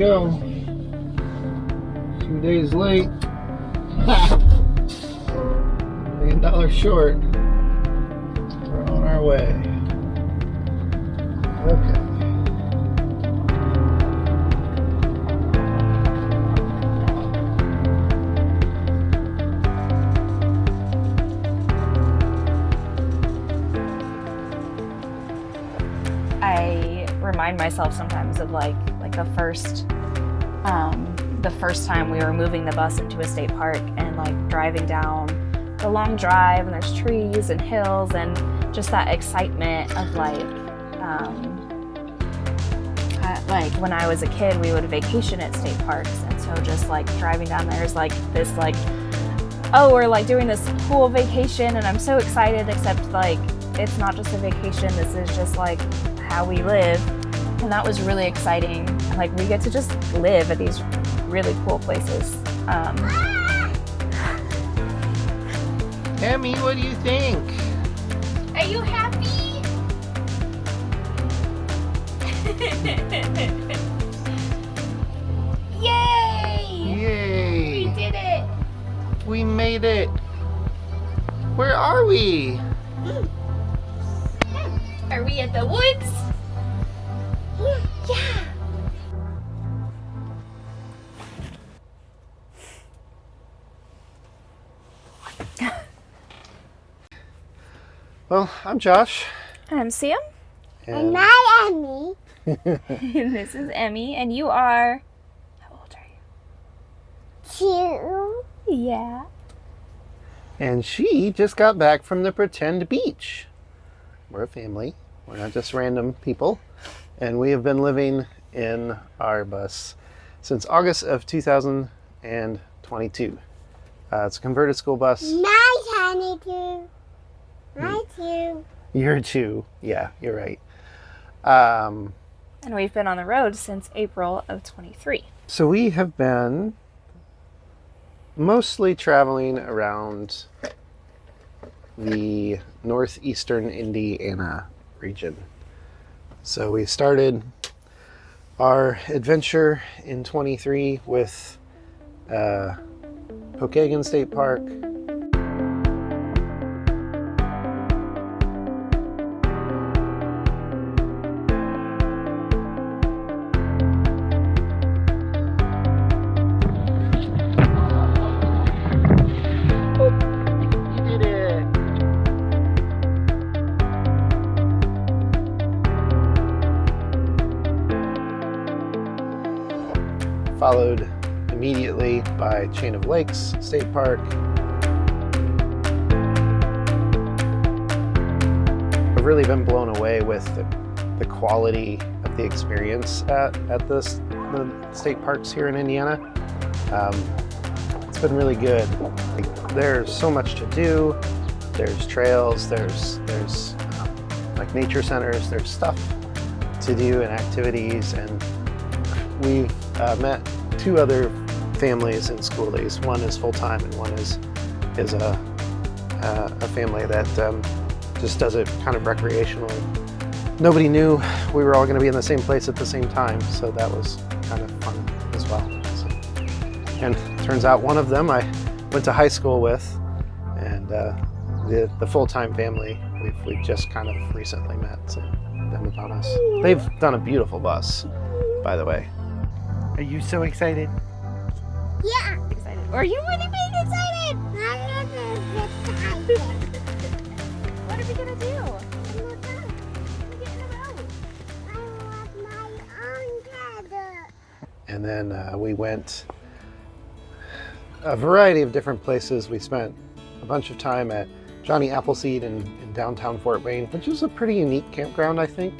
go. 2 days late. $1 million short. We're on our way. Okay. I remind myself sometimes of like the first time we were moving the bus into a state park and like driving down the long drive, and there's trees and hills and just that excitement of like when I was a kid we would vacation at state parks, and so just like driving down there is like this like, oh, we're like doing this cool vacation and I'm so excited, except like it's not just a vacation, this is just like how we live. And that was really exciting. Like we get to just live at these really cool places. Emmy, what do you think? Are you happy? Yay! Yay! We did it! We made it! Where are we? Are we at the woods? Yeah! Well, I'm Josh. I'm Sam. And I'm Emmy. And this is Emmy, and you are... How old are you? 2. Yeah. And she just got back from the Pretend Beach. We're a family. We're not just random people. And we have been living in our bus since August of 2022. It's a converted school bus. My 22. My 2. You're 2. Yeah, you're right. And we've been on the road since April of 23. So we have been mostly traveling around the northeastern Indiana region. So we started our adventure in 23 with Pokagon State Park. Followed immediately by Chain of Lakes State Park. I've really been blown away with the quality of the experience at the state parks here in Indiana. It's been really good. There's so much to do. There's trails, there's like nature centers, there's stuff to do and activities, and we've met 2 other families in schoolies. One is full-time and one is a family that just does it kind of recreationally. Nobody knew we were all going to be in the same place at the same time, so that was kind of fun as well. So, and turns out one of them I went to high school with, and the full-time family we've just kind of recently met, so them upon us. They've done a beautiful bus, by the way. Are you so excited? Yeah. Excited. Are you really being excited? I'm not excited. What are we gonna do? I'm not gonna get in the road. I want my own tether. And then we went a variety of different places. We spent a bunch of time at Johnny Appleseed in downtown Fort Wayne, which is a pretty unique campground, I think,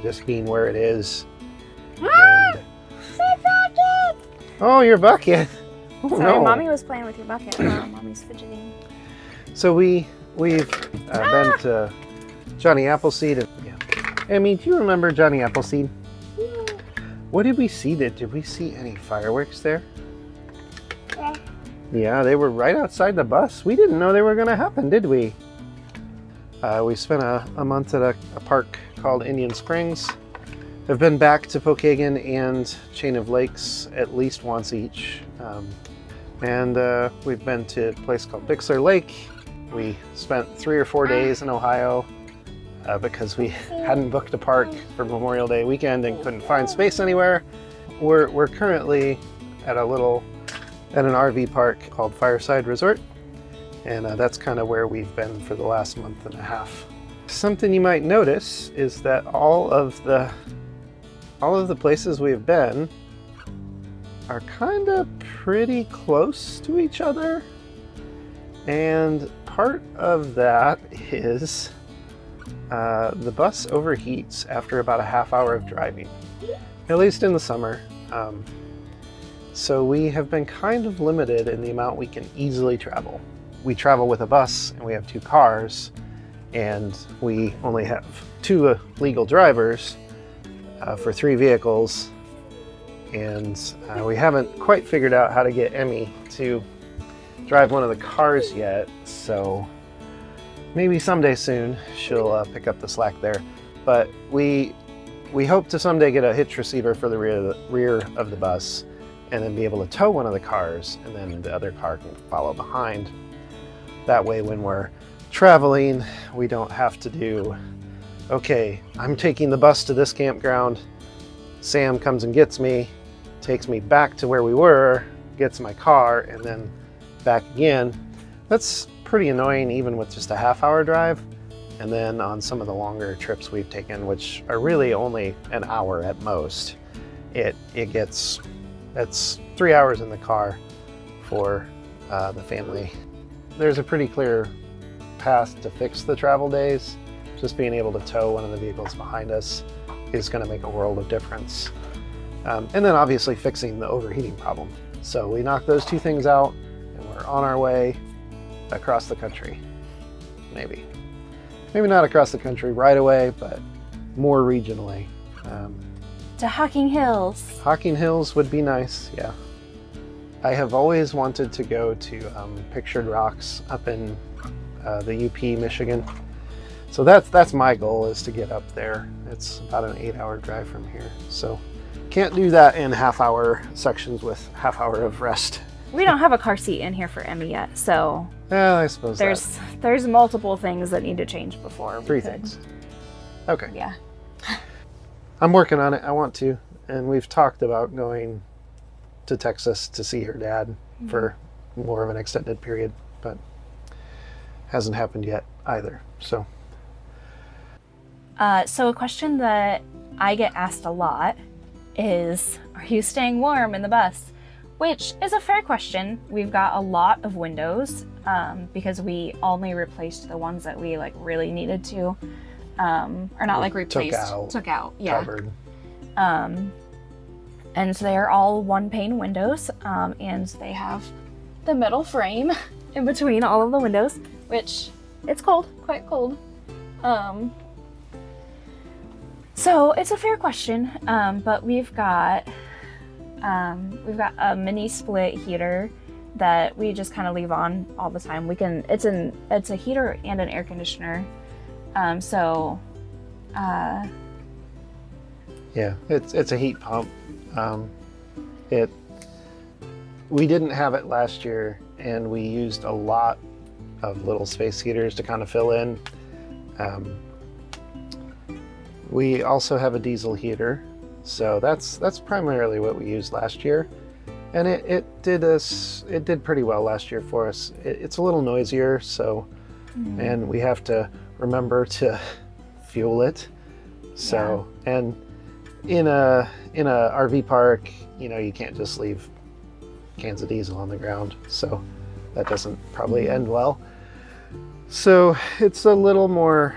just being where it is. And, My bucket. oh, your bucket! Oh, Sorry, no. Mommy was playing with your bucket. Mommy's fidgeting. So we've been to Johnny Appleseed. And, yeah. Emmy, do you remember Johnny Appleseed? Yeah. What did we see? Did we see any fireworks there? Yeah. Yeah, they were right outside the bus. We didn't know they were going to happen, did we? We spent a month at a park called Indian Springs. have been back to Pokagon and Chain of Lakes at least once each. And we've been to a place called Bixler Lake. We spent 3 or 4 days in Ohio because we hadn't booked a park for Memorial Day weekend and couldn't find space anywhere. We're currently at an RV park called Fireside Resort, and that's kind of where we've been for the last month and a half. Something you might notice is that all of the places we've been are kind of pretty close to each other, and part of that is the bus overheats after about a half hour of driving, at least in the summer. So we have been kind of limited in the amount we can easily travel. We travel with a bus and we have 2 cars, and we only have 2 legal drivers for 3 vehicles, and we haven't quite figured out how to get Emmy to drive one of the cars yet, so maybe someday soon she'll pick up the slack there. But we hope to someday get a hitch receiver for the rear of the bus, and then be able to tow one of the cars, and then the other car can follow behind. That way when we're traveling, we don't have to do, okay, I'm taking the bus to this campground, Sam comes and gets me, takes me back to where we were, gets my car, and then back again. That's pretty annoying even with just a half-hour drive. And then on some of the longer trips we've taken, which are really only an hour at most, that's 3 hours in the car for the family. There's a pretty clear path to fix the travel days. Just being able to tow one of the vehicles behind us is going to make a world of difference. And then obviously fixing the overheating problem. So we knock those 2 things out and we're on our way across the country. Maybe not across the country right away, but more regionally. To Hocking Hills. Hocking Hills would be nice, yeah. I have always wanted to go to Pictured Rocks up in the UP, Michigan. So that's my goal, is to get up there. It's about an 8-hour drive from here. So can't do that in half-hour sections with half-hour of rest. We don't have a car seat in here for Emmy yet, so Yeah, I suppose there's multiple things that need to change before. 3 things. Okay. Yeah. I'm working on it. I want to. And we've talked about going to Texas to see her dad for more of an extended period, but hasn't happened yet either. So a question that I get asked a lot is, are you staying warm in the bus? Which is a fair question. We've got a lot of windows because we only replaced the ones that we really needed to. Or not replaced, took out, yeah. Covered. And so they're all 1-pane windows, and they have the metal frame in between all of the windows, which it's cold, quite cold. So it's a fair question, but we've got a mini split heater that we just kind of leave on all the time. It's a heater and an air conditioner. Yeah, it's a heat pump. We didn't have it last year, and we used a lot of little space heaters to kind of fill in. We also have a diesel heater, so that's primarily what we used last year, and it did pretty well last year for us. It's a little noisier, so and we have to remember to fuel it. So and in a RV park, you can't just leave cans of diesel on the ground, so that doesn't probably end well. So it's a little more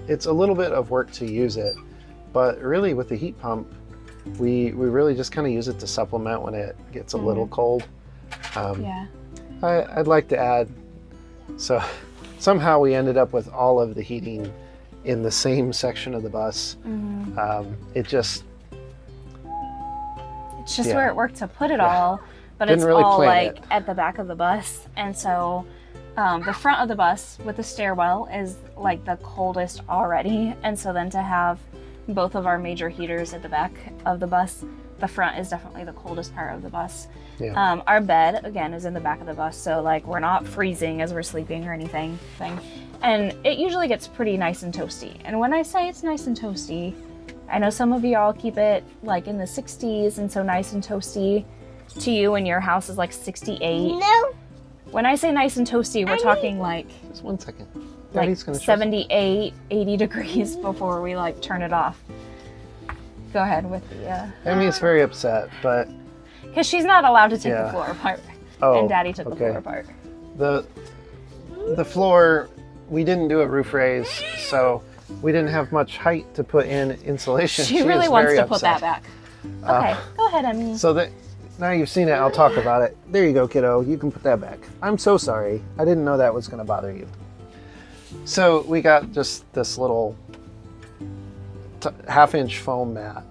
it's a little bit of work to use it, but really with the heat pump, we really just kind of use it to supplement when it gets a little cold. I'd like to add, so somehow we ended up with all of the heating in the same section of the bus. It's just where it worked to put it all, but Didn't it's really all plan it. at the back of the bus, and so the front of the bus with the stairwell is the coldest already, and so then to have both of our major heaters at the back of the bus. The front is definitely the coldest part of the bus. Yeah. Our bed, again, is in the back of the bus, so like we're not freezing as we're sleeping or anything. And it usually gets pretty nice and toasty. And when I say it's nice and toasty, I know some of y'all keep it like in the 60s, and so nice and toasty to you when your house is like 68. No. When I say nice and toasty, we're talking like Just 1 second. like Daddy's gonna show 78, 80 degrees before we like turn it off. Go ahead with the, Emmy's very upset, but because she's not allowed to take Yeah. the floor apart. Oh, And Daddy took the okay. floor apart. the floor, we didn't do a roof raise, so we didn't have much height to put in insulation. She really is wants very to put that upset. back. Okay, go ahead, Emmy. So that now you've seen it, I'll talk about it. There you go, kiddo. You can put that back. I'm so sorry. I didn't know that was going to bother you. So we got just this little half-inch foam mat,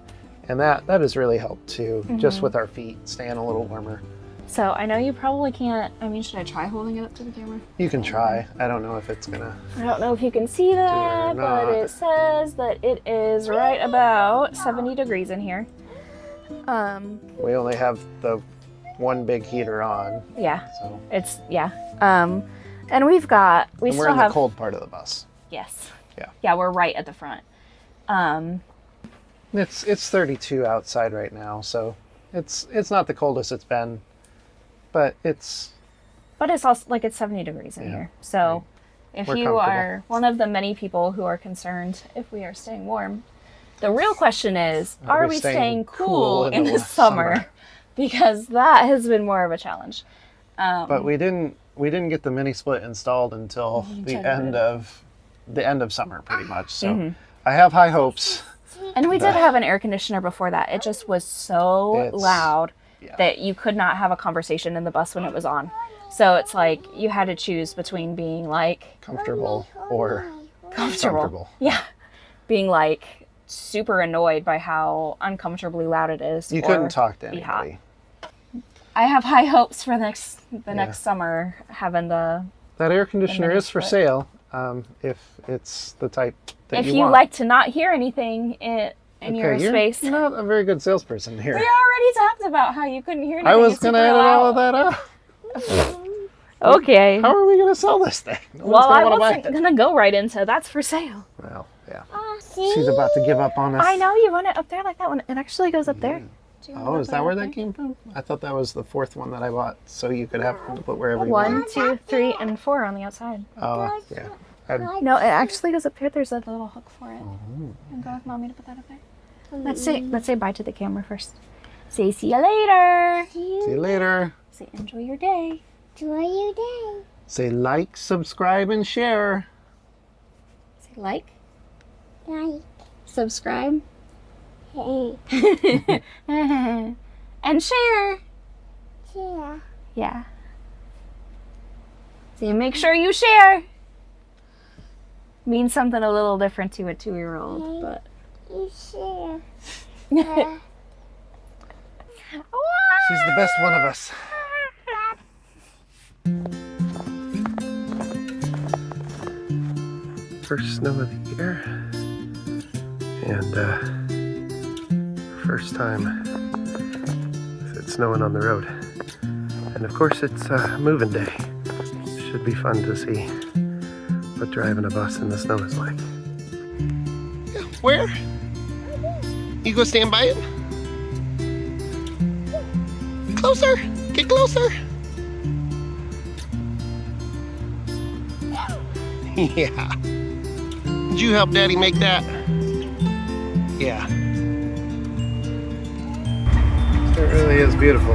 and that has really helped too, just with our feet staying a little warmer. So I know you probably can't. I mean, should I try holding it up to the camera? You can try. I don't know if it's gonna. I don't know if you can see that, but not. it says that it is right about 70 degrees in here. We only have the one big heater on, Yeah, so it's and we're we're in the cold part of the bus. Yes. Yeah. Yeah, we're right at the front. It's 32 outside right now, so it's not the coldest it's been, but it's also like it's 70 degrees in Yeah, here. So if We're you comfortable. are one of the many people who are concerned if we are staying warm, the real question is, are we staying cool in the summer? Because that has been more of a challenge. But we didn't get the mini split installed until the end of summer, pretty much. So I have high hopes. And we did have an air conditioner before that. It just was so It's- loud yeah. that you could not have a conversation in the bus when it was on. So it's like you had to choose between being like Comfortable or comfortable. Yeah. Being like super annoyed by how uncomfortably loud it is. You or couldn't talk to be hot. anybody. I have high hopes for the next summer having the. That air conditioner mini is for split. sale, if it's the type that If you you want. like to not hear anything in your you're space. not a very good salesperson here. We already talked about how you couldn't hear anything. I was It's gonna super edit all of loud. that out. Okay. How are we gonna sell this thing? No one's Well, I gonna wanna buy wasn't it. gonna go right into that's for sale. Well, yeah. See? She's about to give up on us. I know you run it up there like that one. It actually goes up there. Do you Oh, wanna is put that it where up that there? came from? I thought that was the fourth one that I bought, so you could have them to put wherever you want. 1, 2, 3, and 4 on the outside. Oh, yeah. No, it actually goes up there. There's a little hook for it. And go with mommy to put that up there. Let's say bye to the camera first. Say see you later. See you later. Say enjoy your day. Enjoy your day. Say like, subscribe, and share. Say like, Like, subscribe, hey, and share. share. Yeah. So you make sure you share. Means something a little different to a 2-year-old, but. You share. She's the best one of us. First snow of the year, and first time with it snowing on the road. And of course, it's moving day. Should be fun to see what driving a bus in the snow is like. Where? You go stand by it? Closer! Get closer! Yeah. Did you help Daddy make that? Yeah. It really is beautiful.